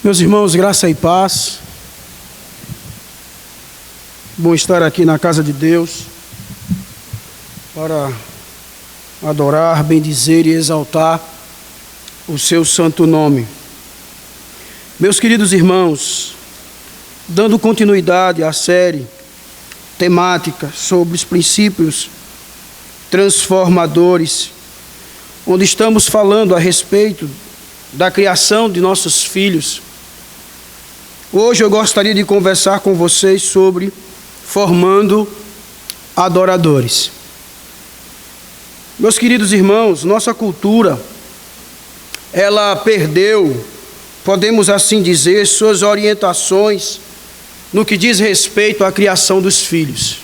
Meus irmãos, graça e paz. Bom estar aqui na casa de Deus para adorar, bendizer e exaltar o seu santo nome. Meus queridos irmãos, dando continuidade à série temática sobre os princípios transformadores, onde estamos falando a respeito da criação de nossos filhos. Hoje eu gostaria de conversar com vocês sobre formando adoradores. Meus queridos irmãos, nossa cultura, ela perdeu, podemos assim dizer, suas orientações no que diz respeito à criação dos filhos.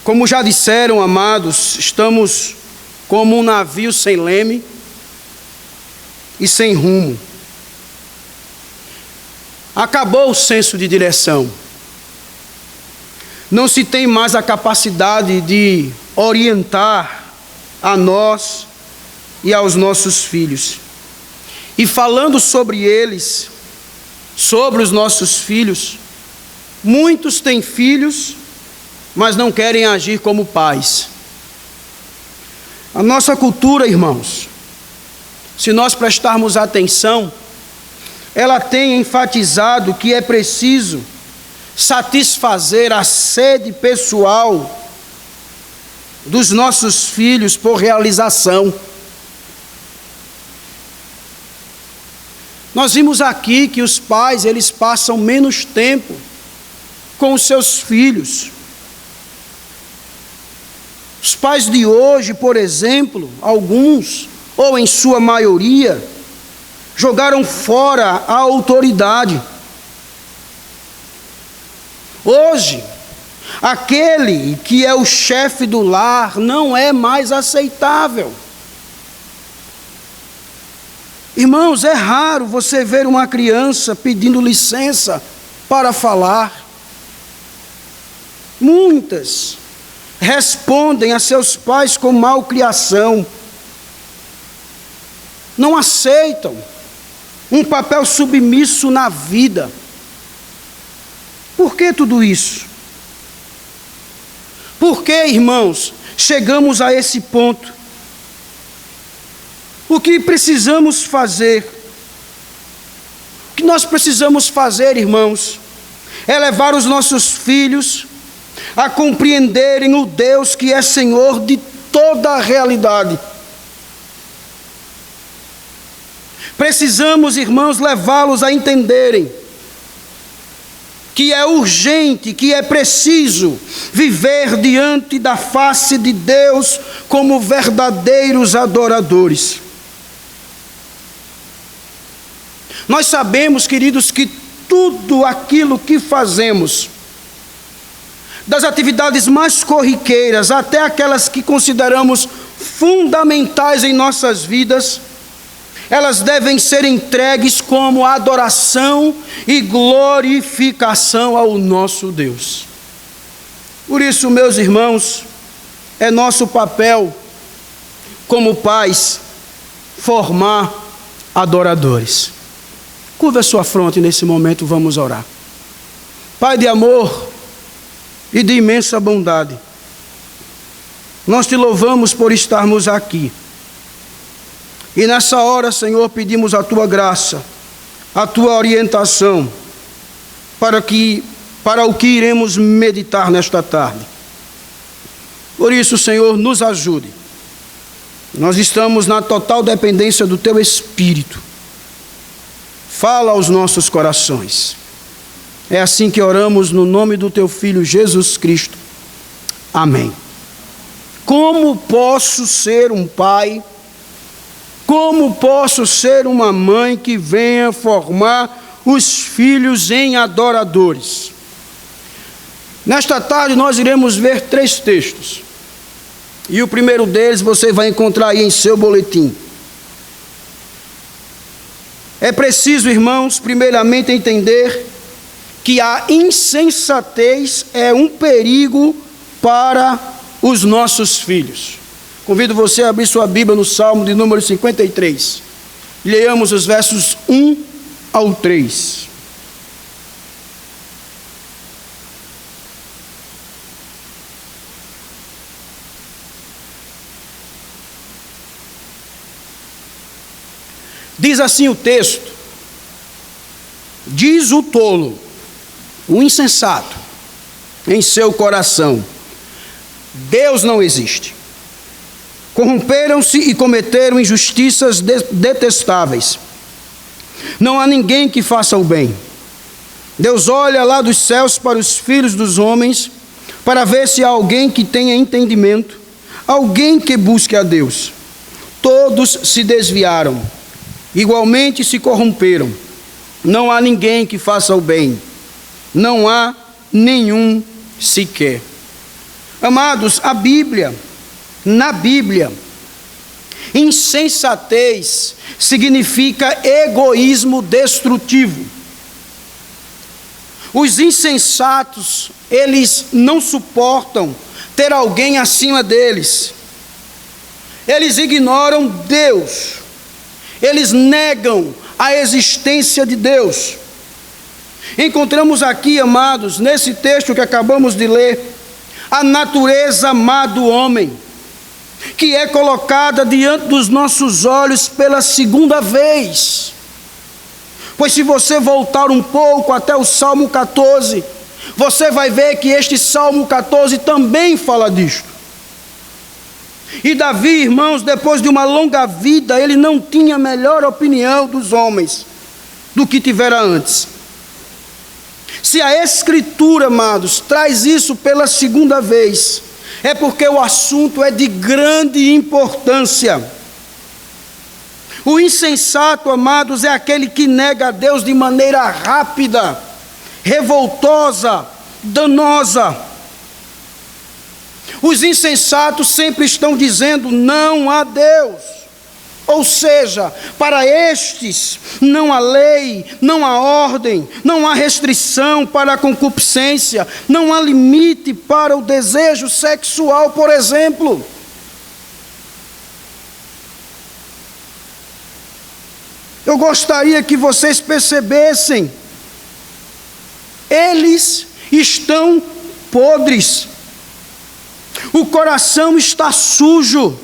Como já disseram, amados, estamos como um navio sem leme e sem rumo. Acabou o senso de direção. Não se tem mais a capacidade de orientar a nós e aos nossos filhos. E falando sobre eles, sobre os nossos filhos, muitos têm filhos, mas não querem agir como pais. A nossa cultura, irmãos, se nós prestarmos atenção, ela tem enfatizado que é preciso satisfazer a sede pessoal dos nossos filhos por realização. Nós vimos aqui que os pais, eles passam menos tempo com os seus filhos. Os pais de hoje, por exemplo, alguns, ou em sua maioria, jogaram fora a autoridade. Hoje, aquele que é o chefe do lar não é mais aceitável. Irmãos, é raro você ver uma criança pedindo licença para falar. Muitas respondem a seus pais com malcriação. Não aceitam um papel submisso na vida. Por que tudo isso? Por que, irmãos, chegamos a esse ponto? O que precisamos fazer? O que nós precisamos fazer, irmãos, é levar os nossos filhos a compreenderem o Deus que é Senhor de toda a realidade. Precisamos, irmãos, levá-los a entenderem que é urgente, que é preciso viver diante da face de Deus como verdadeiros adoradores. Nós sabemos, queridos, que tudo aquilo que fazemos, das atividades mais corriqueiras até aquelas que consideramos fundamentais em nossas vidas, elas devem ser entregues como adoração e glorificação ao nosso Deus. Por isso, meus irmãos, é nosso papel como pais formar adoradores. Curva a sua fronte nesse momento, vamos orar. Pai de amor e de imensa bondade, nós te louvamos por estarmos aqui. E nessa hora, Senhor, pedimos a tua graça, a tua orientação, para o que iremos meditar nesta tarde. Por isso, Senhor, nos ajude. Nós estamos na total dependência do teu Espírito. Fala aos nossos corações. É assim que oramos no nome do teu Filho Jesus Cristo. Amém. Como posso ser um pai? Como posso ser uma mãe que venha formar os filhos em adoradores? Nesta tarde nós iremos ver 3 textos. E o primeiro deles você vai encontrar aí em seu boletim. É preciso, irmãos, primeiramente entender que a insensatez é um perigo para os nossos filhos. Convido você a abrir sua Bíblia no Salmo de número 53. Leamos os versos 1 ao 3. Diz assim o texto: diz o tolo, o insensato, em seu coração: Deus não existe. Corromperam-se e cometeram injustiças detestáveis. Não há ninguém que faça o bem. Deus olha lá dos céus para os filhos dos homens, para ver se há alguém que tenha entendimento, alguém que busque a Deus. Todos se desviaram, igualmente se corromperam. Não há ninguém que faça o bem. Não há nenhum sequer. Amados, na Bíblia, insensatez significa egoísmo destrutivo. Os insensatos, eles não suportam ter alguém acima deles. Eles ignoram Deus. Eles negam a existência de Deus. Encontramos aqui, amados, nesse texto que acabamos de ler, a natureza má do homem, que é colocada diante dos nossos olhos pela segunda vez. Pois se você voltar um pouco até o Salmo 14, você vai ver que este Salmo 14 também fala disto. E Davi, irmãos, depois de uma longa vida, ele não tinha melhor opinião dos homens do que tivera antes. Se a Escritura, amados, traz isso pela segunda vez, é porque o assunto é de grande importância. O insensato, amados, é aquele que nega a Deus de maneira rápida, revoltosa, danosa. Os insensatos sempre estão dizendo não a Deus. Ou seja, para estes não há lei, não há ordem, não há restrição para a concupiscência, não há limite para o desejo sexual, por exemplo. Eu gostaria que vocês percebessem, eles estão podres, o coração está sujo,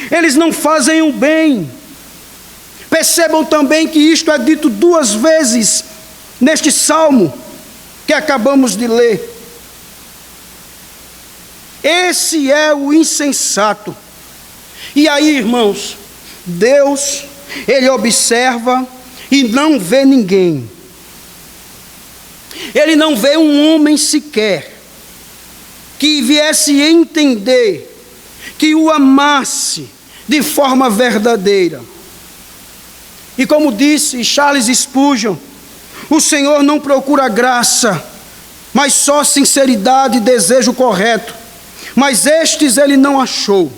eles não fazem o bem. Percebam também que isto é dito 2 vezes neste salmo que acabamos de ler. Esse é o insensato. E aí, irmãos, Deus, Ele observa e não vê ninguém. Ele não vê um homem sequer que viesse entender, que o amasse de forma verdadeira. E como disse Charles Spurgeon, o Senhor não procura graça, mas só sinceridade e desejo correto. Mas estes Ele não achou.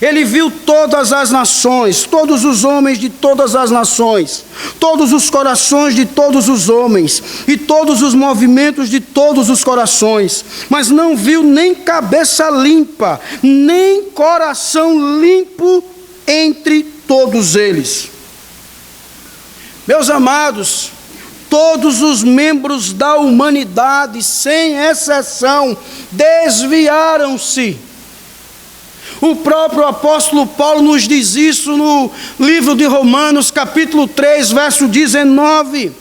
Ele viu todas as nações, todos os homens de todas as nações, todos os corações de todos os homens e todos os movimentos de todos os corações, mas não viu nem cabeça limpa, nem coração limpo entre todos eles. Meus amados, todos os membros da humanidade, sem exceção, desviaram-se. O próprio apóstolo Paulo nos diz isso no livro de Romanos, capítulo 3, verso 19.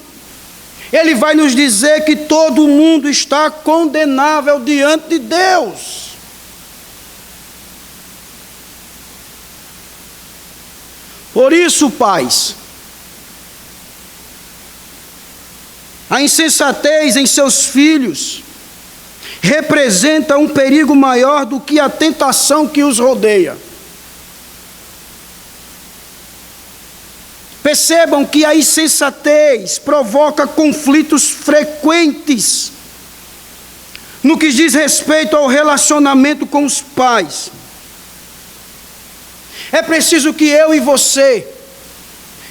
Ele vai nos dizer que todo mundo está condenável diante de Deus. Por isso, pais, a insensatez em seus filhos representa um perigo maior do que a tentação que os rodeia. Percebam que a insensatez provoca conflitos frequentes no que diz respeito ao relacionamento com os pais. É preciso que eu e você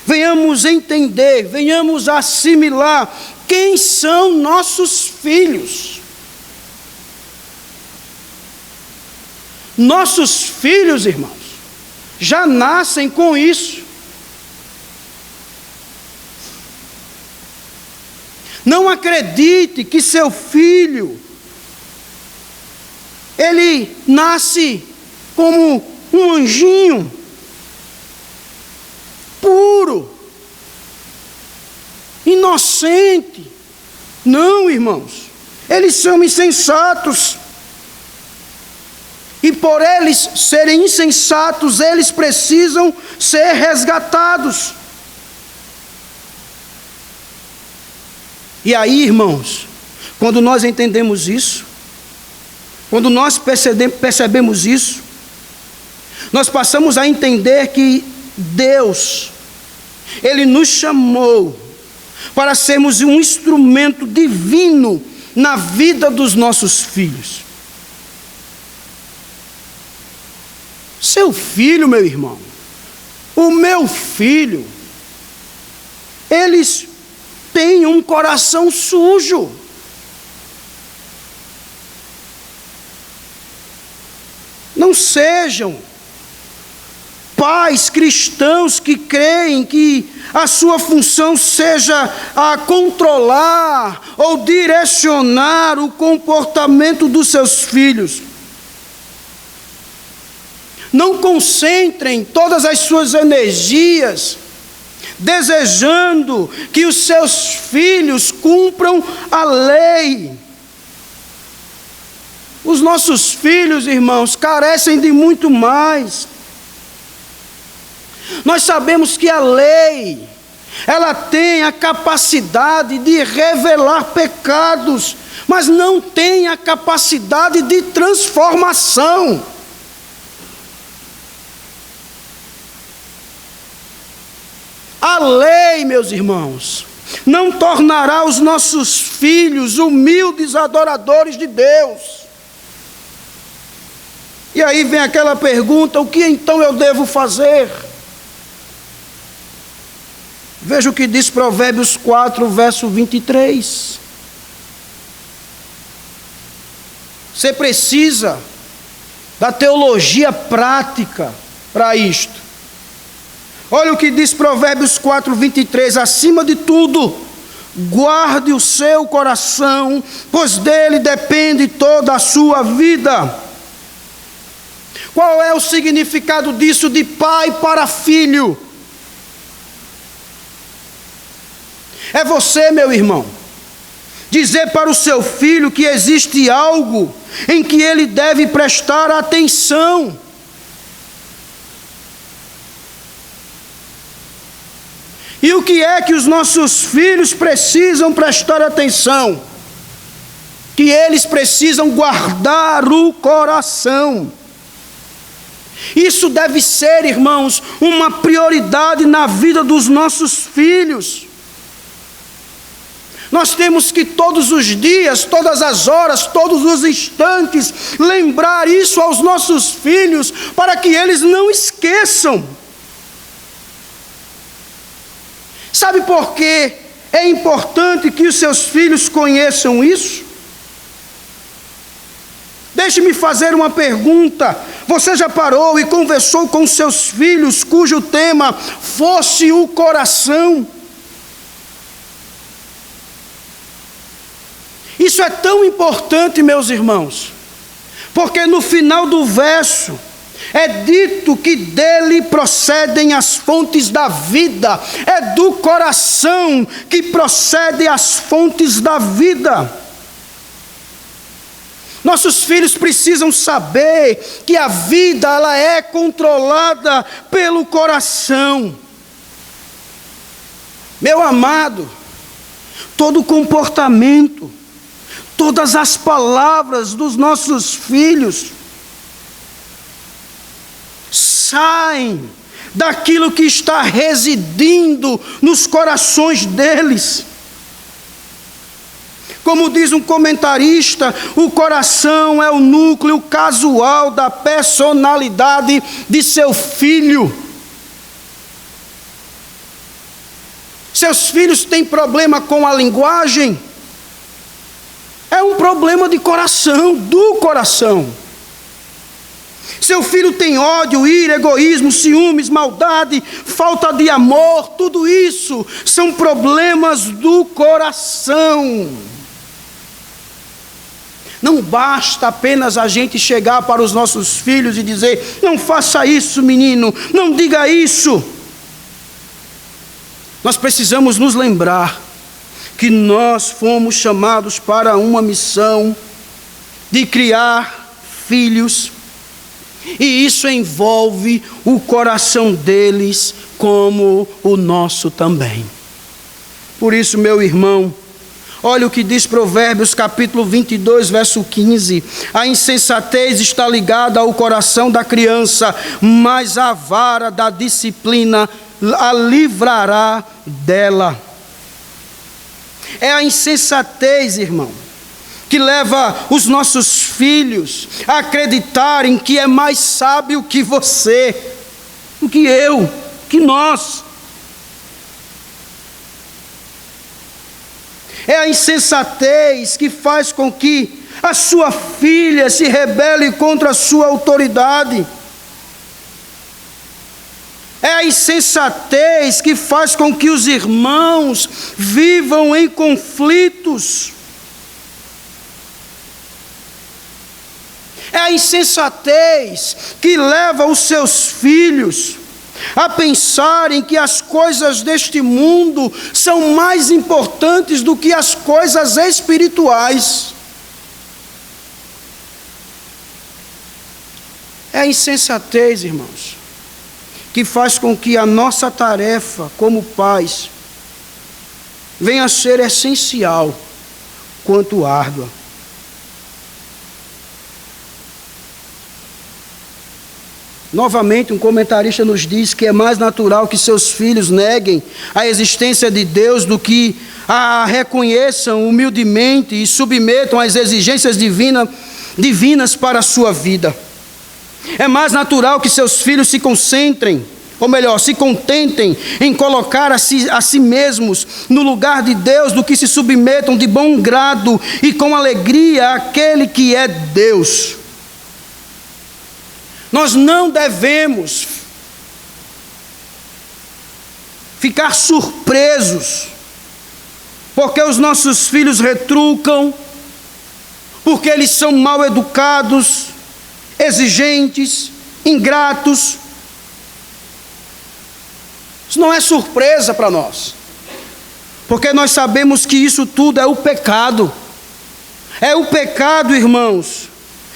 venhamos entender, venhamos assimilar quem são nossos filhos. Nossos filhos, irmãos, já nascem com isso. Não acredite que seu filho, ele nasce como um anjinho, puro, inocente. Não, irmãos, eles são insensatos. E por eles serem insensatos, eles precisam ser resgatados. E aí, irmãos, quando nós entendemos isso, quando nós percebemos isso, nós passamos a entender que Deus, Ele nos chamou para sermos um instrumento divino na vida dos nossos filhos. Seu filho, meu irmão, o meu filho, eles têm um coração sujo. Não sejam pais cristãos que creem que a sua função seja a controlar ou direcionar o comportamento dos seus filhos. Não concentrem todas as suas energias desejando que os seus filhos cumpram a lei. Os nossos filhos, irmãos, carecem de muito mais. Nós sabemos que a lei, ela tem a capacidade de revelar pecados, mas não tem a capacidade de transformação. A lei, meus irmãos, não tornará os nossos filhos humildes adoradores de Deus. E aí vem aquela pergunta: o que então eu devo fazer? Veja o que diz Provérbios 4, verso 23. Você precisa da teologia prática para isto. Olha o que diz Provérbios 4, 23. Acima de tudo, guarde o seu coração, pois dele depende toda a sua vida. Qual é o significado disso de pai para filho? É você, meu irmão, dizer para o seu filho que existe algo em que ele deve prestar atenção. E o que é que os nossos filhos precisam prestar atenção? Que eles precisam guardar o coração. Isso deve ser, irmãos, uma prioridade na vida dos nossos filhos. Nós temos que todos os dias, todas as horas, todos os instantes, lembrar isso aos nossos filhos, para que eles não esqueçam. Sabe por que é importante que os seus filhos conheçam isso? Deixe-me fazer uma pergunta. Você já parou e conversou com seus filhos cujo tema fosse o coração? Isso é tão importante, meus irmãos, porque no final do verso é dito que dele procedem as fontes da vida. É do coração que procedem as fontes da vida. Nossos filhos precisam saber que a vida ela é controlada pelo coração. Meu amado, todo comportamento, todas as palavras dos nossos filhos saem daquilo que está residindo nos corações deles. Como diz um comentarista, o coração é o núcleo casual da personalidade de seu filho. Seus filhos têm problema com a linguagem? É um problema de coração, do coração. Seu filho tem ódio, ira, egoísmo, ciúmes, maldade, falta de amor, tudo isso são problemas do coração. Não basta apenas a gente chegar para os nossos filhos e dizer: não faça isso, menino, não diga isso. Nós precisamos nos lembrar que nós fomos chamados para uma missão de criar filhos, e isso envolve o coração deles como o nosso também. Por isso, meu irmão, olha o que diz Provérbios capítulo 22, verso 15. A insensatez está ligada ao coração da criança, mas a vara da disciplina a livrará dela. É a insensatez, irmão, que leva os nossos filhos a acreditarem que é mais sábio que você, do que eu, que nós. É a insensatez que faz com que a sua filha se rebele contra a sua autoridade. É a insensatez que faz com que os irmãos vivam em conflitos. É a insensatez que leva os seus filhos a pensarem que as coisas deste mundo são mais importantes do que as coisas espirituais. É a insensatez, irmãos, que faz com que a nossa tarefa como pais venha a ser essencial quanto árdua. Novamente, um comentarista nos diz que é mais natural que seus filhos neguem a existência de Deus do que a reconheçam humildemente e submetam às exigências divinas para a sua vida. É mais natural que seus filhos se concentrem, ou melhor, se contentem em colocar a si mesmos no lugar de Deus do que se submetam de bom grado e com alegria àquele que é Deus. Nós não devemos ficar surpresos porque os nossos filhos retrucam, porque eles são mal educados, exigentes, ingratos. Isso não é surpresa para nós, porque nós sabemos que isso tudo é o pecado. É o pecado, irmãos,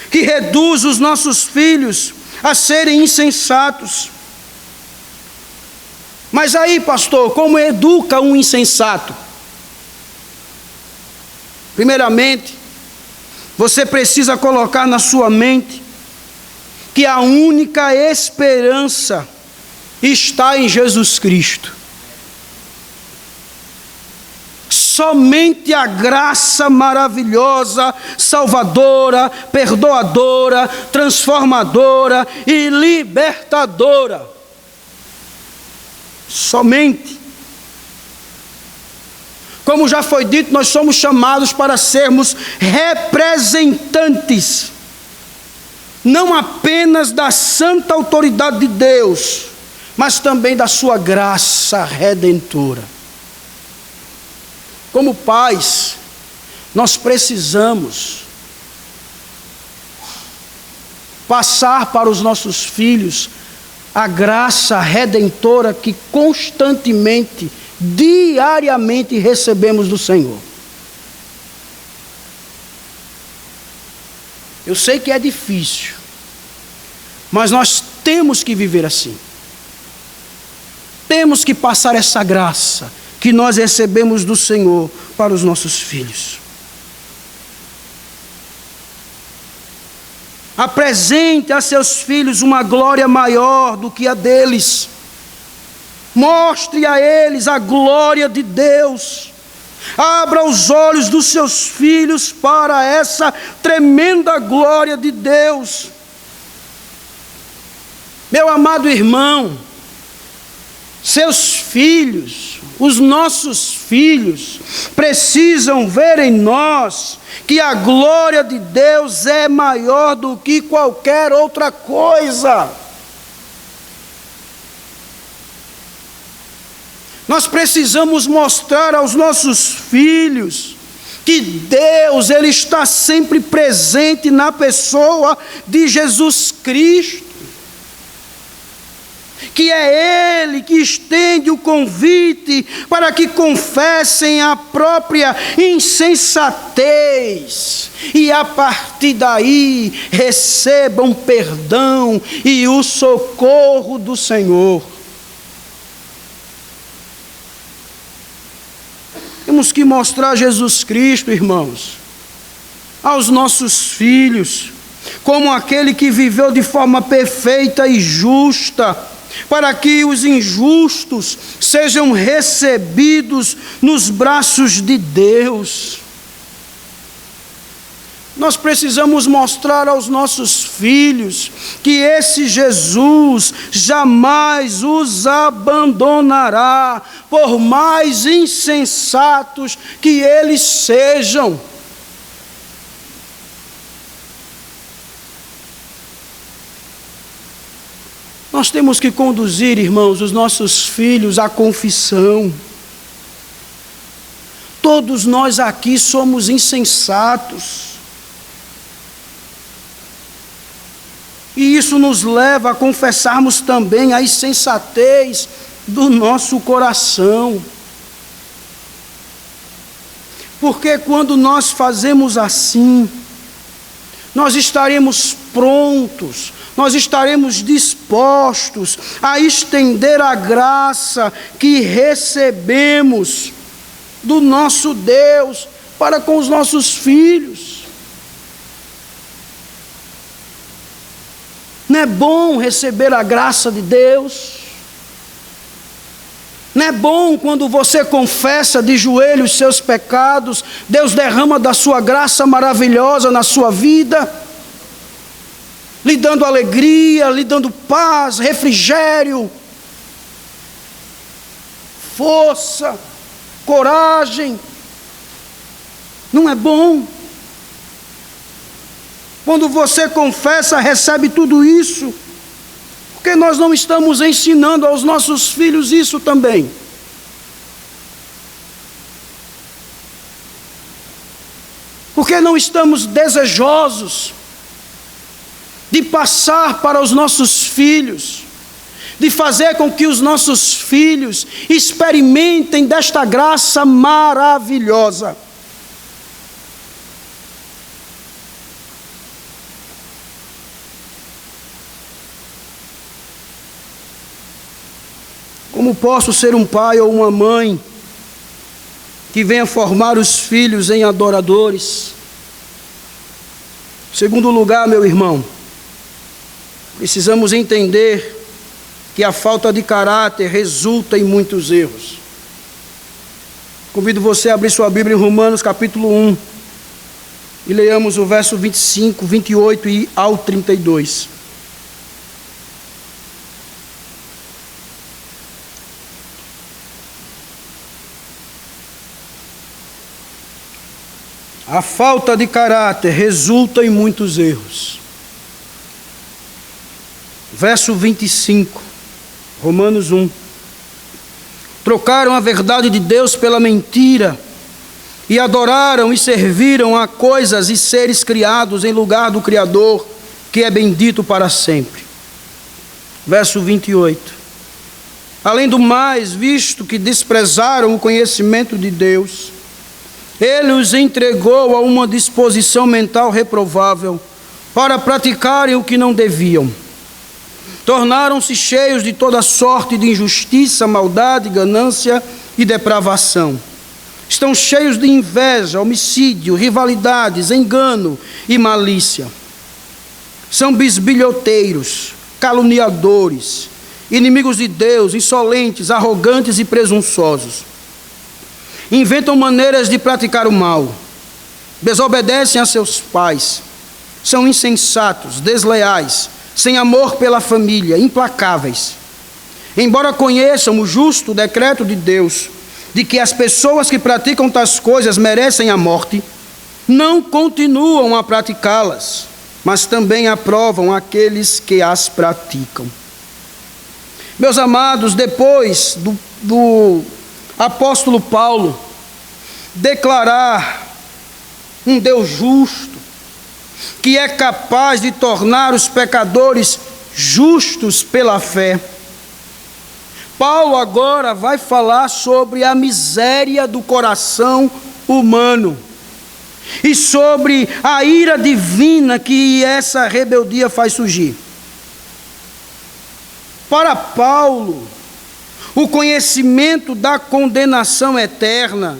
que reduz os nossos filhos a serem insensatos. Mas aí, pastor, como educa um insensato? Primeiramente, você precisa colocar na sua mente que a única esperança está em Jesus Cristo. Somente a graça maravilhosa, salvadora, perdoadora, transformadora e libertadora. Somente. Como já foi dito, nós somos chamados para sermos representantes, não apenas da santa autoridade de Deus, mas também da sua graça redentora. Como pais, nós precisamos passar para os nossos filhos a graça redentora que constantemente, diariamente recebemos do Senhor. Eu sei que é difícil, mas nós temos que viver assim. Temos que passar essa graça que nós recebemos do Senhor para os nossos filhos. Apresente a seus filhos uma glória maior do que a deles. Mostre a eles a glória de Deus. Abra os olhos dos seus filhos para essa tremenda glória de Deus. Meu amado irmão, Seus filhos, os nossos filhos, precisam ver em nós que a glória de Deus é maior do que qualquer outra coisa. Nós precisamos mostrar aos nossos filhos que Deus, Ele está sempre presente na pessoa de Jesus Cristo. Que é Ele que estende o convite para que confessem a própria insensatez e a partir daí recebam perdão e o socorro do Senhor. Temos que mostrar Jesus Cristo, irmãos, aos nossos filhos, como aquele que viveu de forma perfeita e justa, para que os injustos sejam recebidos nos braços de Deus. Nós precisamos mostrar aos nossos filhos que esse Jesus jamais os abandonará, por mais insensatos que eles sejam. Nós temos que conduzir, irmãos, os nossos filhos à confissão. Todos nós aqui somos insensatos. E isso nos leva a confessarmos também a insensatez do nosso coração. Porque quando nós fazemos assim, nós estaremos prontos, nós estaremos dispostos a estender a graça que recebemos do nosso Deus para com os nossos filhos. Não é bom receber a graça de Deus? Não é bom quando você confessa de joelhos os seus pecados, Deus derrama da sua graça maravilhosa na sua vida, lhe dando alegria, lhe dando paz, refrigério, força, coragem. Não é bom? Quando você confessa, recebe tudo isso. Porque nós não estamos ensinando aos nossos filhos isso também. Porque não estamos desejosos de passar para os nossos filhos, de fazer com que os nossos filhos experimentem desta graça maravilhosa. Como posso ser um pai ou uma mãe que venha formar os filhos em adoradores? Em segundo lugar, meu irmão, precisamos entender que a falta de caráter resulta em muitos erros. Convido você a abrir sua Bíblia em Romanos capítulo 1 e leiamos o verso 25, 28 e ao 32. A falta de caráter resulta em muitos erros. Verso 25, Romanos 1. Trocaram a verdade de Deus pela mentira, e adoraram e serviram a coisas e seres criados em lugar do Criador, que é bendito para sempre. Verso 28. Além do mais, visto que desprezaram o conhecimento de Deus, Ele os entregou a uma disposição mental reprovável, para praticarem o que não deviam. Tornaram-se cheios de toda sorte de injustiça, maldade, ganância e depravação. Estão cheios de inveja, homicídio, rivalidades, engano e malícia. São bisbilhoteiros, caluniadores, inimigos de Deus, insolentes, arrogantes e presunçosos. Inventam maneiras de praticar o mal, desobedecem a seus pais, são insensatos, desleais, sem amor pela família, implacáveis. embora conheçam o justo decreto de Deus, de que as pessoas que praticam tais coisas merecem a morte, não continuam a praticá-las, mas também aprovam aqueles que as praticam. Meus amados, depois do apóstolo Paulo declarar um Deus justo, que é capaz de tornar os pecadores justos pela fé, Paulo agora vai falar sobre a miséria do coração humano e sobre a ira divina que essa rebeldia faz surgir. Para Paulo, o conhecimento da condenação eterna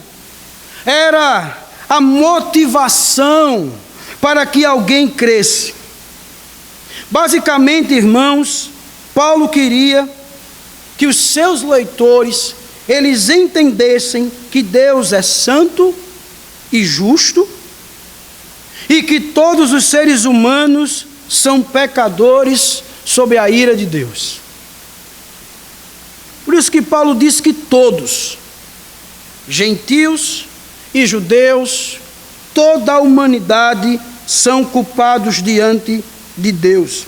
era a motivação para que alguém cresça. Basicamente, irmãos, Paulo queria que os seus leitores, eles entendessem que Deus é santo e justo e que todos os seres humanos são pecadores sob a ira de Deus. Por isso que Paulo diz que todos, gentios e judeus, toda a humanidade são culpados diante de Deus.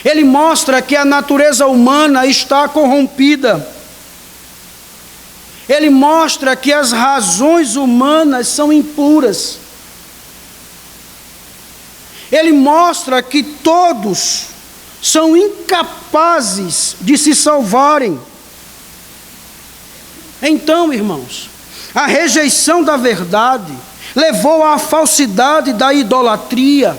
Ele mostra que a natureza humana está corrompida. Ele mostra que as razões humanas são impuras. Ele mostra que todos são incapazes de se salvarem. Então, irmãos, a rejeição da verdade levou à falsidade da idolatria,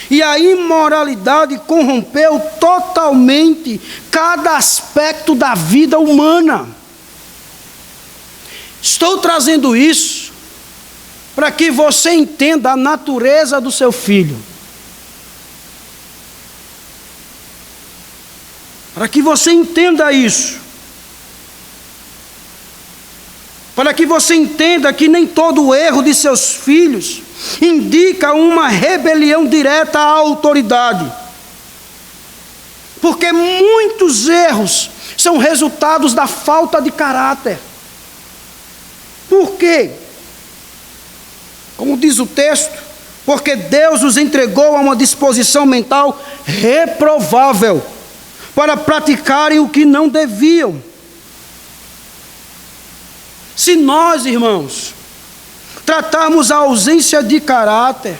e a imoralidade corrompeu totalmente cada aspecto da vida humana. Estou trazendo isso para que você entenda a natureza do seu filho. Para que você entenda isso. Para que você entenda que nem todo o erro de seus filhos indica uma rebelião direta à autoridade. Porque muitos erros são resultados da falta de caráter. Por quê? Como diz o texto, porque Deus os entregou a uma disposição mental reprovável para praticarem o que não deviam. Se nós, irmãos, tratarmos a ausência de caráter,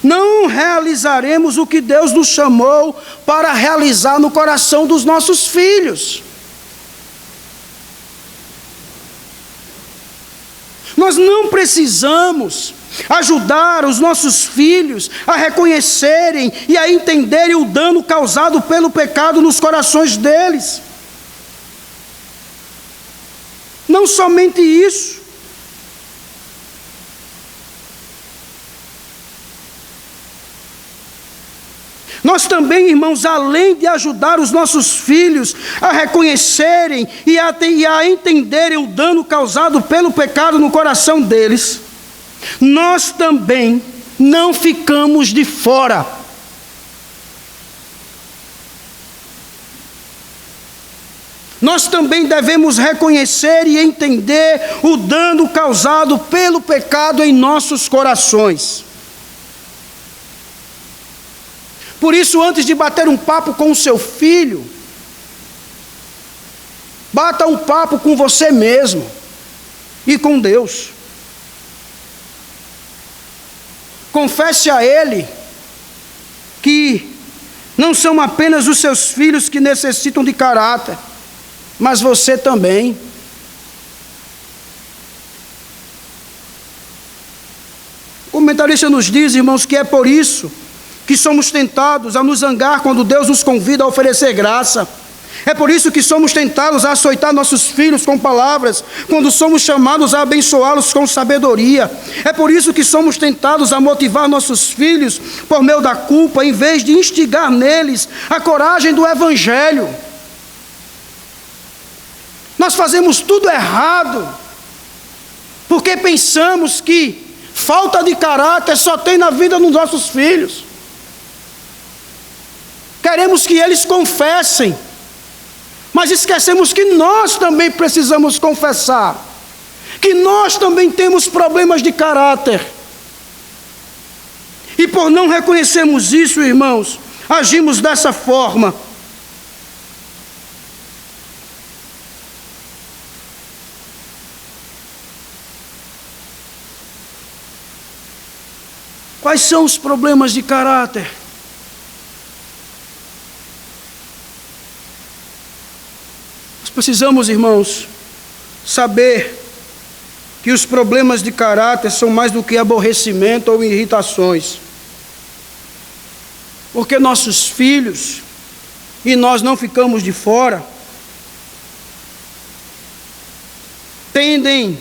não realizaremos o que Deus nos chamou para realizar no coração dos nossos filhos. Nós não precisamos ajudar os nossos filhos a reconhecerem e a entenderem o dano causado pelo pecado nos corações deles. Não somente isso. Nós também, irmãos, além de ajudar os nossos filhos a reconhecerem e a entenderem o dano causado pelo pecado no coração deles, nós também não ficamos de fora. Nós também devemos reconhecer e entender o dano causado pelo pecado em nossos corações. Por isso, antes de bater um papo com o seu filho, bata um papo com você mesmo e com Deus. Confesse a Ele que não são apenas os seus filhos que necessitam de caráter, mas você também. O comentarista nos diz, irmãos, que é por isso que somos tentados a nos zangar quando Deus nos convida a oferecer graça. É por isso que somos tentados a açoitar nossos filhos com palavras, quando somos chamados a abençoá-los com sabedoria. É por isso que somos tentados a motivar nossos filhos por meio da culpa, em vez de instigar neles a coragem do Evangelho. Nós fazemos tudo errado, porque pensamos que falta de caráter só tem na vida dos nossos filhos. Queremos que eles confessem Mas esquecemos que nós também precisamos confessar, que nós também temos problemas de caráter. E por não reconhecermos isso, irmãos, agimos dessa forma. Quais são os problemas de caráter? Nós precisamos, irmãos, saber que os problemas de caráter são mais do que aborrecimento ou irritações. Porque nossos filhos, e nós não ficamos de fora, tendem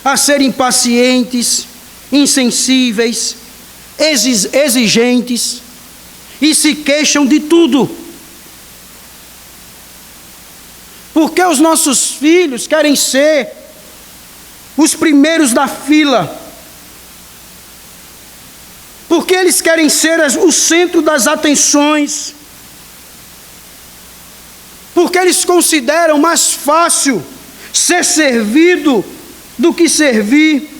a ser impacientes, insensíveis, exigentes e se queixam de tudo. Porque os nossos filhos querem ser os primeiros da fila. Porque eles querem ser o centro das atenções. Porque eles consideram mais fácil ser servido do que servir.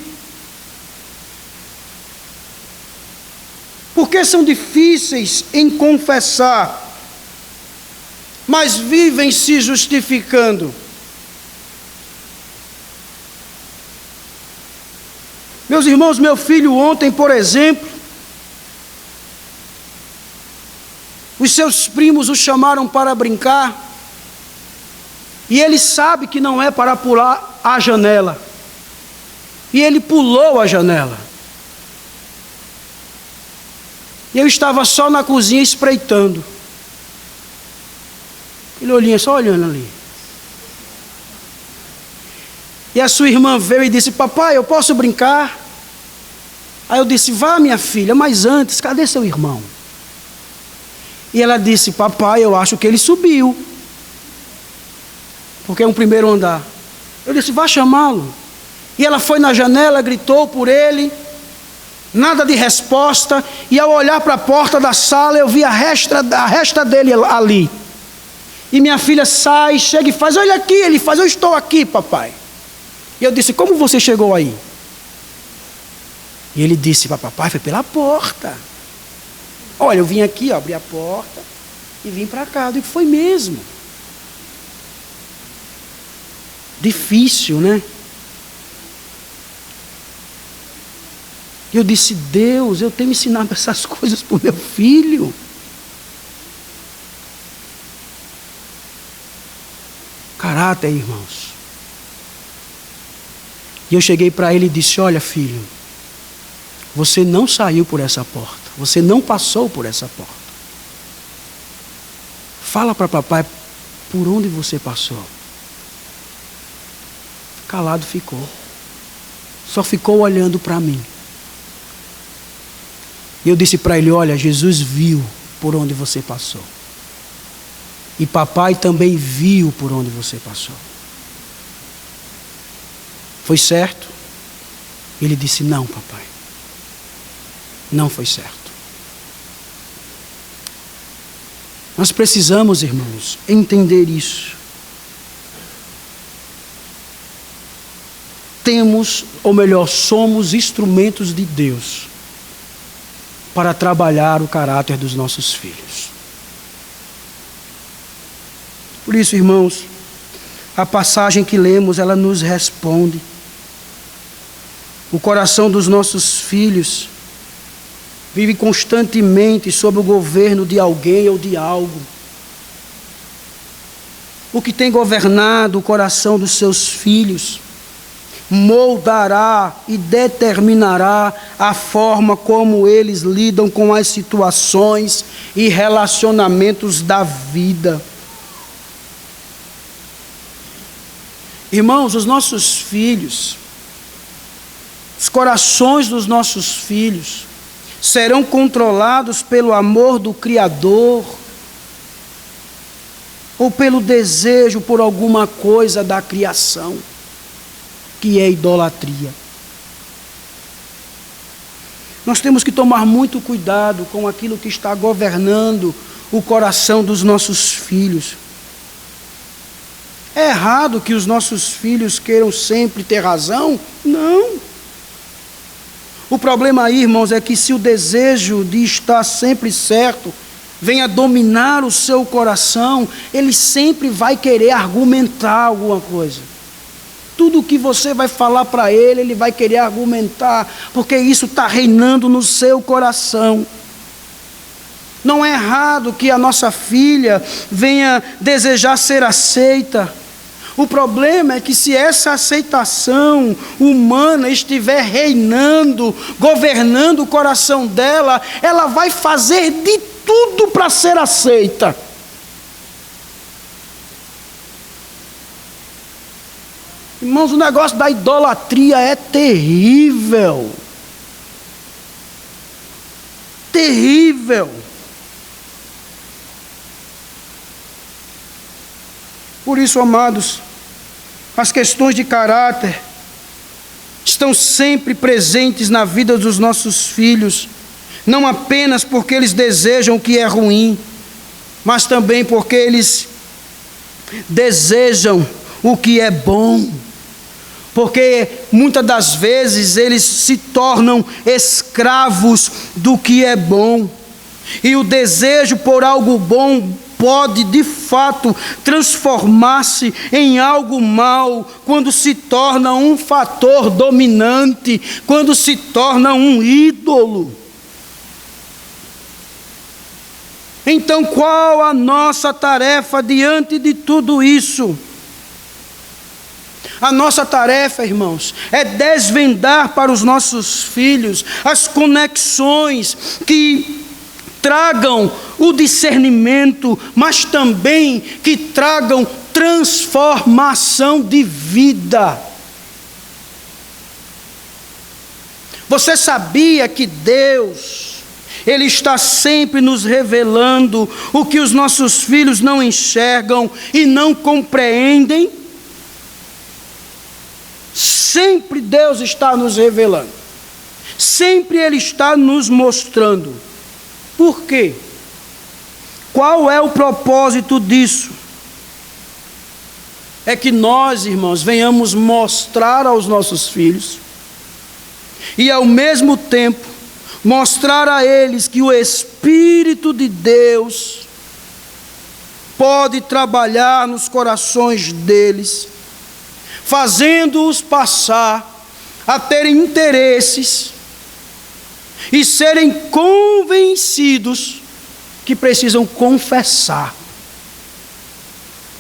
Porque são difíceis em confessar, mas vivem se justificando. Meus irmãos, meu filho ontem, por exemplo, os seus primos o chamaram para brincar, e ele sabe que não é para pular a janela, e ele pulou a janela. E eu estava só na cozinha espreitando. Aquele olhinho só olhando ali. E a sua irmã veio e disse: papai, eu posso brincar? Aí eu disse: vá, minha filha, mas antes, cadê seu irmão? E ela disse: papai, eu acho que ele subiu. Porque é um primeiro andar. Eu disse: vá chamá-lo. E ela foi na janela, gritou por ele. Nada de resposta, e ao olhar para a porta da sala, eu vi a resta dele ali. E minha filha sai, chega e faz: olha aqui. Ele faz: eu estou aqui, papai. E eu disse: como você chegou aí? E ele disse para papai: foi pela porta. Olha, eu vim aqui, abri a porta e vim para cá. Eu digo: foi mesmo. Difícil, né? Eu disse: Deus, eu tenho ensinado essas coisas para o meu filho. Caráter, irmãos. E eu cheguei para ele e disse: olha, filho, você não saiu por essa porta, você não passou por essa porta. Fala para papai por onde você passou. Calado ficou. Só ficou olhando para mim. E eu disse para ele: olha, Jesus viu por onde você passou. E papai também viu por onde você passou. Foi certo? Ele disse: não, papai. Não foi certo. Nós precisamos, irmãos, entender isso. Temos, ou melhor, somos instrumentos de Deus para trabalhar o caráter dos nossos filhos. Por isso, irmãos, a passagem que lemos, ela nos responde. O coração dos nossos filhos vive constantemente sob o governo de alguém ou de algo. O que tem governado o coração dos seus filhos moldará e determinará a forma como eles lidam com as situações e relacionamentos da vida. Irmãos, os nossos filhos, os corações dos nossos filhos serão controlados pelo amor do Criador ou pelo desejo por alguma coisa da criação, que é idolatria. Nós temos que tomar muito cuidado com aquilo que está governando o coração dos nossos filhos. É errado que os nossos filhos queiram sempre ter razão? Não. O problema aí, irmãos, é que se o desejo de estar sempre certo venha dominar o seu coração, ele sempre vai querer argumentar alguma coisa. Tudo que você vai falar para ele, ele vai querer argumentar, porque isso está reinando no seu coração. Não é errado que a nossa filha venha desejar ser aceita. O problema é que se essa aceitação humana estiver reinando, governando o coração dela, ela vai fazer de tudo para ser aceita. Irmãos, o negócio da idolatria é terrível. Terrível. Por isso, amados, as questões de caráter estão sempre presentes na vida dos nossos filhos, não apenas porque eles desejam o que é ruim, mas também porque eles desejam o que é bom. Porque muitas das vezes eles se tornam escravos do que é bom. E o desejo por algo bom pode, de fato, transformar-se em algo mal quando se torna um fator dominante, quando se torna um ídolo. Então, qual a nossa tarefa diante de tudo isso? A nossa tarefa, irmãos, é desvendar para os nossos filhos as conexões que tragam o discernimento, mas também que tragam transformação de vida. Você sabia que Deus, Ele está sempre nos revelando o que os nossos filhos não enxergam e não compreendem? Sempre Deus está nos revelando. Sempre Ele está nos mostrando. Por quê? Qual é o propósito disso? É que nós, irmãos, venhamos mostrar aos nossos filhos e, ao mesmo tempo, mostrar a eles que o Espírito de Deus pode trabalhar nos corações deles, fazendo-os passar a terem interesses e serem convencidos que precisam confessar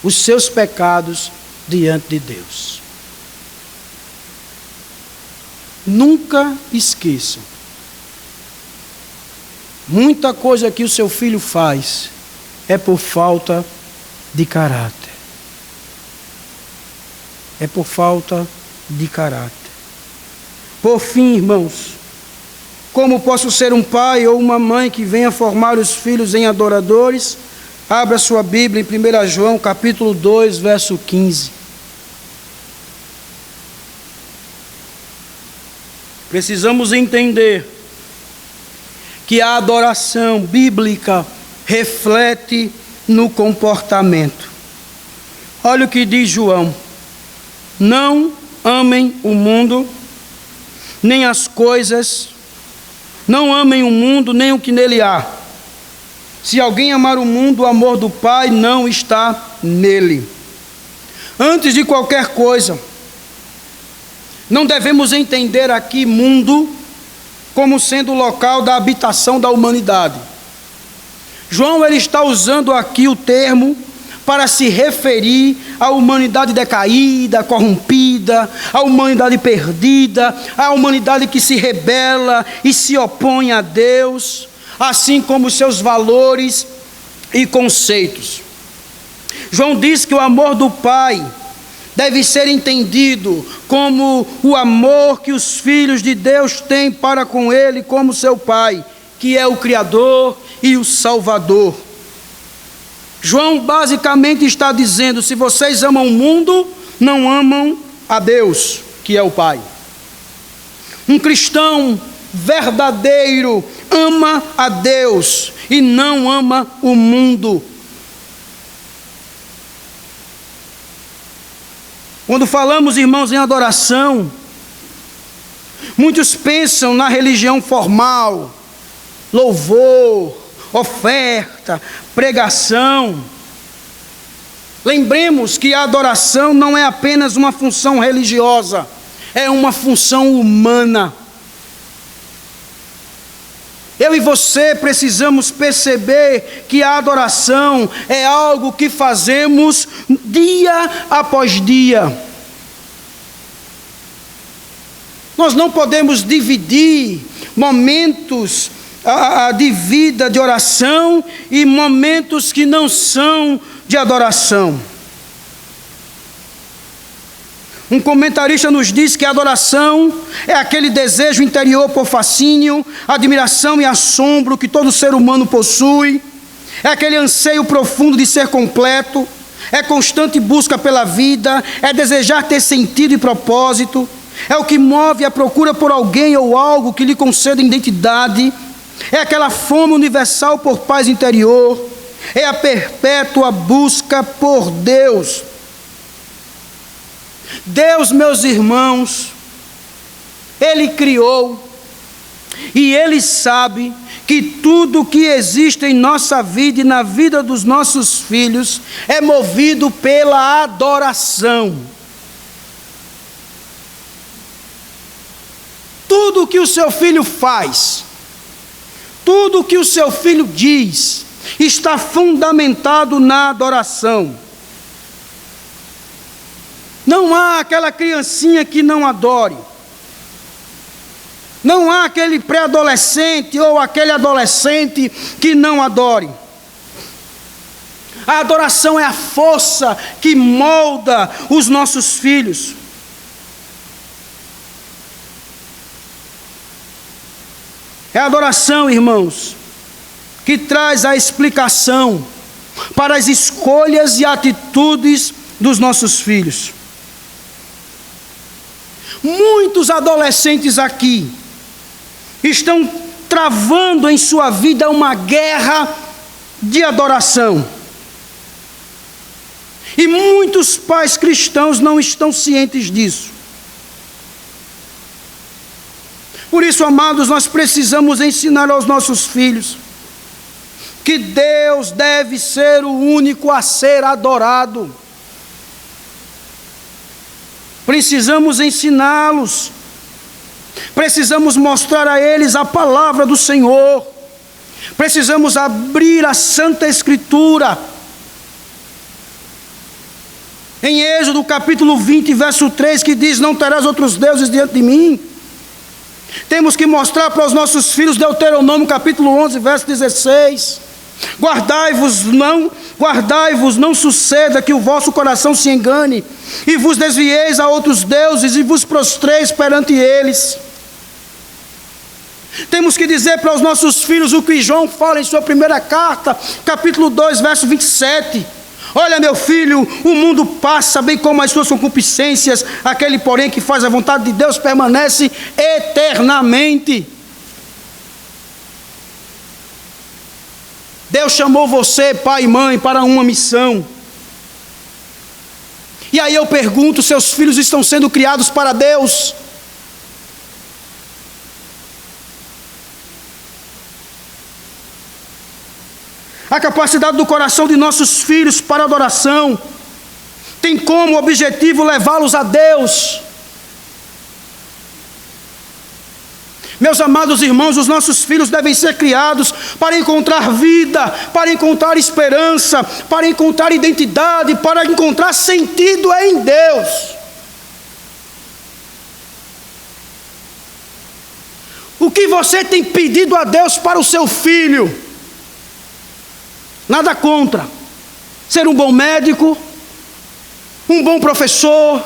os seus pecados diante de Deus. Nunca esqueçam, muita coisa que o seu filho faz é por falta de caráter. É por falta de caráter. Por fim, irmãos, como posso ser um pai ou uma mãe que venha formar os filhos em adoradores? Abra sua Bíblia em 1 João, capítulo 2, verso 15. Precisamos entender que a adoração bíblica reflete no comportamento. Olha o que diz João: não amem o mundo, nem as coisas, não amem o mundo, nem o que nele há. Se alguém amar o mundo, o amor do Pai não está nele. Antes de qualquer coisa, não devemos entender aqui mundo como sendo o local da habitação da humanidade. João, ele está usando aqui o termo para se referir à humanidade decaída, corrompida, à humanidade perdida, à humanidade que se rebela e se opõe a Deus, assim como seus valores e conceitos. João diz que o amor do Pai deve ser entendido como o amor que os filhos de Deus têm para com Ele como seu Pai, que é o Criador e o Salvador. João basicamente está dizendo: se vocês amam o mundo, não amam a Deus, que é o Pai. Um cristão verdadeiro ama a Deus e não ama o mundo. Quando falamos, irmãos, em adoração, muitos pensam na religião formal, louvor, oferta, pregação. Lembremos que a adoração não é apenas uma função religiosa, é uma função humana. Eu e você precisamos perceber que a adoração é algo que fazemos dia após dia. Nós não podemos dividir momentos de vida de oração e momentos que não são de adoração. Um comentarista nos diz que a adoração é aquele desejo interior por fascínio, admiração e assombro que todo ser humano possui, é aquele anseio profundo de ser completo, é constante busca pela vida, é desejar ter sentido e propósito, é o que move a procura por alguém ou algo que lhe conceda identidade, é aquela fome universal por paz interior, é a perpétua busca por Deus. Deus, meus irmãos, Ele criou e Ele sabe que tudo que existe em nossa vida e na vida dos nossos filhos é movido pela adoração. Tudo que o seu filho faz, tudo que o seu filho diz, está fundamentado na adoração. Não há aquela criancinha que não adore. Não há aquele pré-adolescente ou aquele adolescente que não adore. A adoração é a força que molda os nossos filhos. É a adoração, irmãos, que traz a explicação para as escolhas e atitudes dos nossos filhos. Muitos adolescentes aqui estão travando em sua vida uma guerra de adoração. E muitos pais cristãos não estão cientes disso. Por isso, amados, nós precisamos ensinar aos nossos filhos que Deus deve ser o único a ser adorado. Precisamos ensiná-los, precisamos mostrar a eles a palavra do Senhor, precisamos abrir a Santa Escritura. Em Êxodo capítulo 20, verso 3, que diz: não terás outros deuses diante de mim. Temos que mostrar para os nossos filhos Deuteronômio capítulo 11, verso 16. Guardai-vos, não suceda que o vosso coração se engane, e vos desvieis a outros deuses, e vos prostreis perante eles. Temos que dizer para os nossos filhos o que João fala em sua primeira carta, capítulo 2, verso 27. Olha, meu filho, o mundo passa, bem como as suas concupiscências, aquele, porém, que faz a vontade de Deus permanece eternamente. Deus chamou você, pai e mãe, para uma missão. E aí eu pergunto: seus filhos estão sendo criados para Deus? A capacidade do coração de nossos filhos para adoração tem como objetivo levá-los a Deus. Meus amados irmãos, os nossos filhos devem ser criados para encontrar vida, para encontrar esperança, para encontrar identidade, para encontrar sentido em Deus. O que você tem pedido a Deus para o seu filho? Nada contra. Ser um bom médico, um bom professor,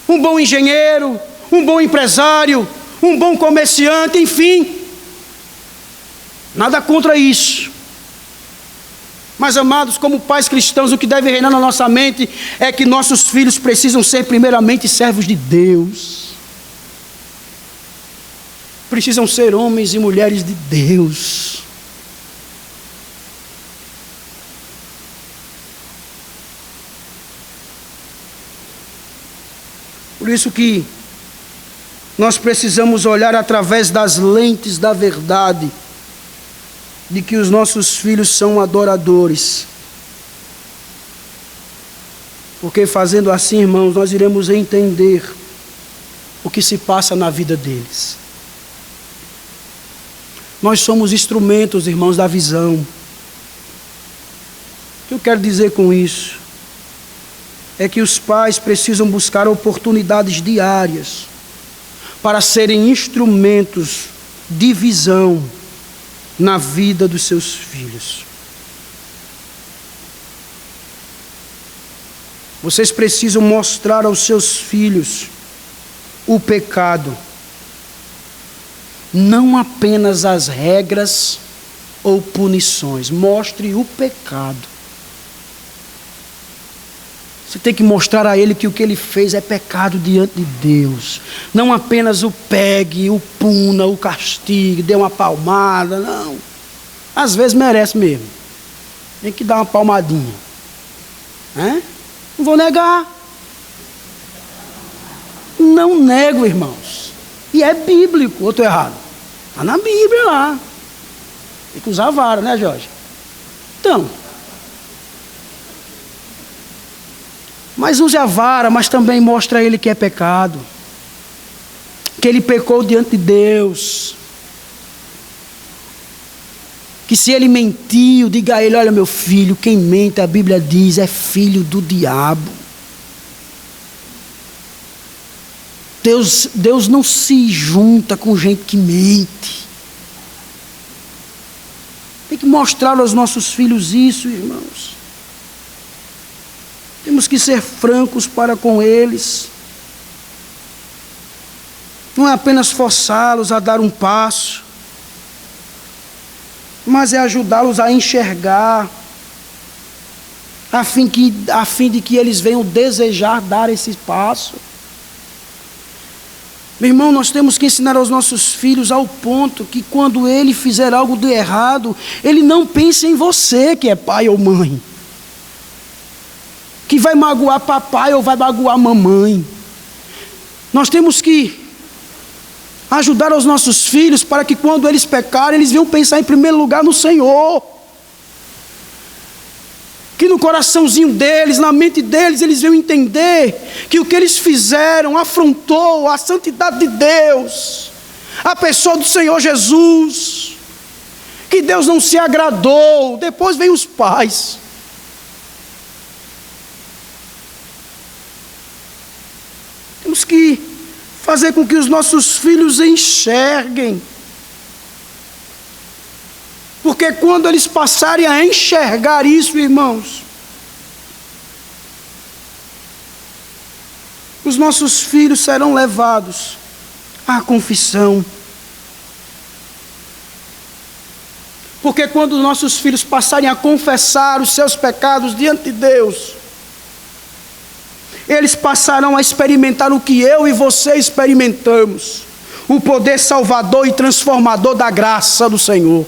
um bom engenheiro, um bom empresário, um bom comerciante, enfim. Nada contra isso. Mas, amados, como pais cristãos, o que deve reinar na nossa mente é que nossos filhos precisam ser primeiramente servos de Deus. Precisam ser homens e mulheres de Deus. Por isso que nós precisamos olhar através das lentes da verdade, de que os nossos filhos são adoradores. Porque fazendo assim, irmãos, nós iremos entender o que se passa na vida deles. Nós somos instrumentos, irmãos, da visão. O que eu quero dizer com isso? É que os pais precisam buscar oportunidades diárias para serem instrumentos de visão na vida dos seus filhos. Vocês precisam mostrar aos seus filhos o pecado, não apenas as regras ou punições. Mostre o pecado. Você tem que mostrar a ele que o que ele fez é pecado diante de Deus. Não apenas o pegue, o puna, o castigue, dê uma palmada, não. Às vezes merece mesmo. Tem que dar uma palmadinha. Não vou negar. Não nego, irmãos. E é bíblico, ou estou errado? Está na Bíblia lá. Tem que usar a vara, né, Jorge? Então, mas use a vara, mas também mostra a ele que é pecado, que ele pecou diante de Deus, que se ele mentiu, diga a ele: olha, meu filho, quem mente, a Bíblia diz, é filho do diabo. Deus não se junta com gente que mente. Tem que mostrar aos nossos filhos isso, irmãos. Temos que ser francos para com eles. Não é apenas forçá-los a dar um passo, mas é ajudá-los a enxergar, a fim de que eles venham desejar dar esse passo. Meu irmão, nós temos que ensinar aos nossos filhos ao ponto que quando ele fizer algo de errado, ele não pense em você que é pai ou mãe, que vai magoar papai ou vai magoar mamãe. Nós temos que ajudar os nossos filhos para que quando eles pecarem, eles venham pensar em primeiro lugar no Senhor. Que no coraçãozinho deles, na mente deles, eles venham entender que o que eles fizeram afrontou a santidade de Deus, a pessoa do Senhor Jesus, que Deus não se agradou. Depois vem os pais. Temos que fazer com que os nossos filhos enxerguem. Porque quando eles passarem a enxergar isso, irmãos, os nossos filhos serão levados à confissão. Porque quando os nossos filhos passarem a confessar os seus pecados diante de Deus, eles passarão a experimentar o que eu e você experimentamos: o poder salvador e transformador da graça do Senhor.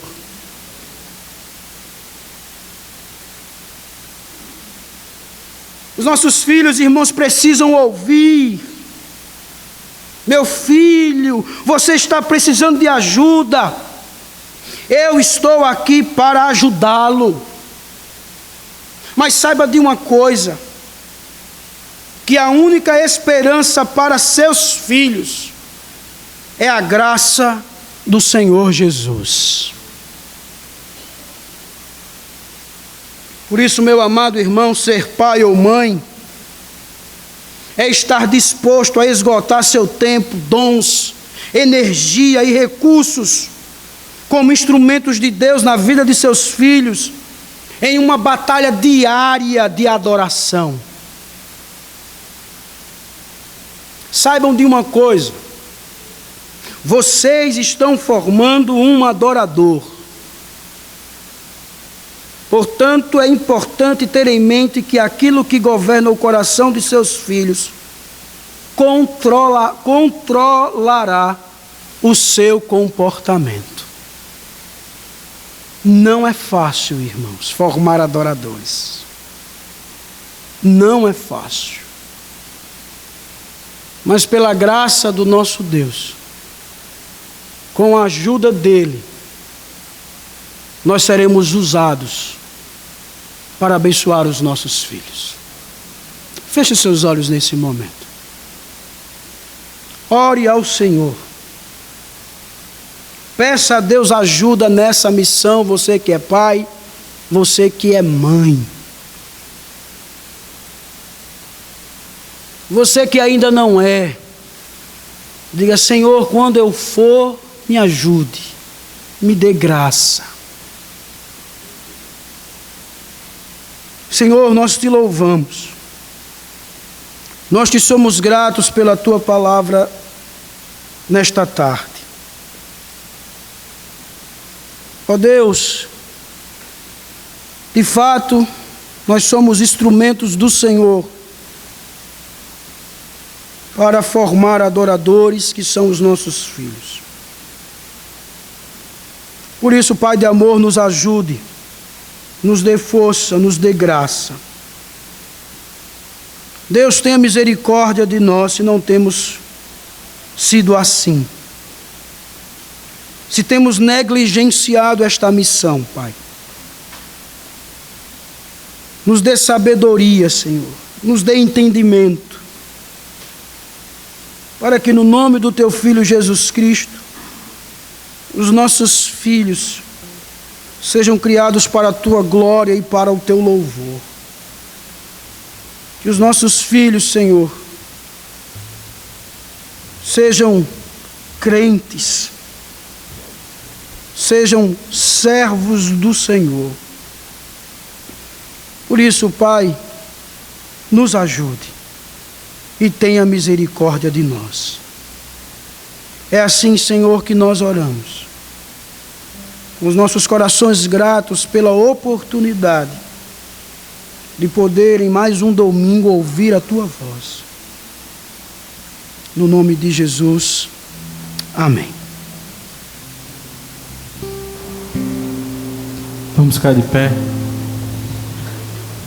Os nossos filhos, irmãos, precisam ouvir: meu filho, você está precisando de ajuda, eu estou aqui para ajudá-lo. Mas saiba de uma coisa, que a única esperança para seus filhos é a graça do Senhor Jesus. Por isso, meu amado irmão, ser pai ou mãe é estar disposto a esgotar seu tempo, dons, energia e recursos como instrumentos de Deus na vida de seus filhos, em uma batalha diária de adoração. Saibam de uma coisa: vocês estão formando um adorador. Portanto, é importante ter em mente que aquilo que governa o coração de seus filhos controlará o seu comportamento. Não é fácil, irmãos, formar adoradores. Não é fácil. mas pela graça do nosso Deus, com a ajuda dEle, nós seremos usados para abençoar os nossos filhos. Feche seus olhos nesse momento. Ore ao Senhor. Peça a Deus ajuda nessa missão, você que é pai, você que é mãe. Você que ainda não é, diga: Senhor, quando eu for, me ajude, me dê graça. Senhor, nós te louvamos, nós te somos gratos pela tua palavra nesta tarde. Ó Deus, de fato, nós somos instrumentos do Senhor para formar adoradores que são os nossos filhos. Por isso, Pai de amor, nos ajude, nos dê força, nos dê graça. Deus, tenha misericórdia de nós se não temos sido assim. Se temos negligenciado esta missão, Pai. Nos dê sabedoria, Senhor. Nos dê entendimento. Para que no nome do Teu Filho Jesus Cristo, os nossos filhos sejam criados para a Tua glória e para o Teu louvor. Que os nossos filhos, Senhor, sejam crentes, sejam servos do Senhor. Por isso, Pai, nos ajude e tenha misericórdia de nós. É assim, Senhor, que nós oramos, com os nossos corações gratos pela oportunidade de poder em mais um domingo ouvir a Tua voz. No nome de Jesus, amém. Vamos ficar de pé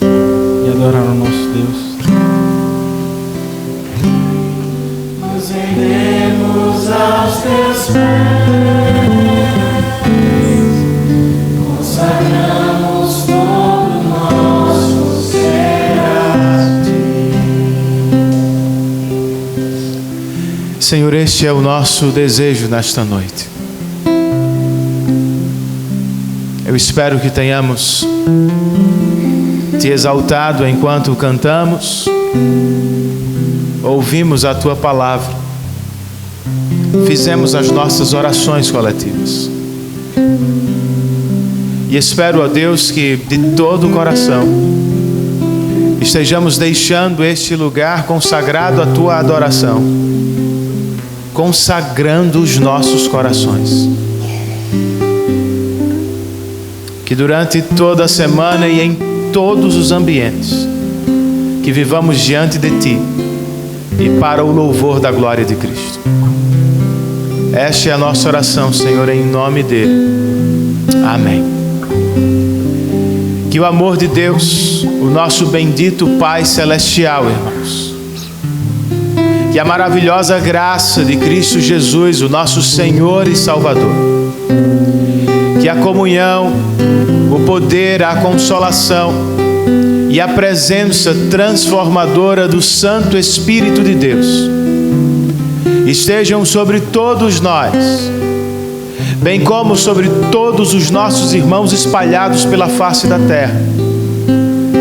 e adorar o nosso Deus. Nos rendemos aos Teus pés, consagramos todo nosso ser a Ti. Senhor, este é o nosso desejo nesta noite. Eu espero que tenhamos Te exaltado enquanto cantamos, ouvimos a Tua palavra, fizemos as nossas orações coletivas. E espero a Deus que de todo o coração estejamos deixando este lugar consagrado à Tua adoração, consagrando os nossos corações. Que durante toda a semana e em todos os ambientes, que vivamos diante de Ti e para o louvor da glória de Cristo. Esta é a nossa oração, Senhor, em nome dEle. Amém. Que o amor de Deus, o nosso bendito Pai Celestial, irmãos, que a maravilhosa graça de Cristo Jesus, o nosso Senhor e Salvador, que a comunhão, o poder, a consolação e a presença transformadora do Santo Espírito de Deus estejam sobre todos nós, bem como sobre todos os nossos irmãos espalhados pela face da terra,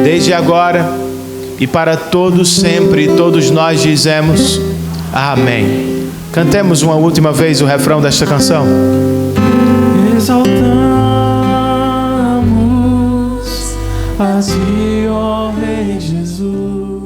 desde agora e para todos sempre. Todos nós dizemos amém. Cantemos uma última vez o refrão desta canção. Exaltamos a Ti, ó Rei Jesus.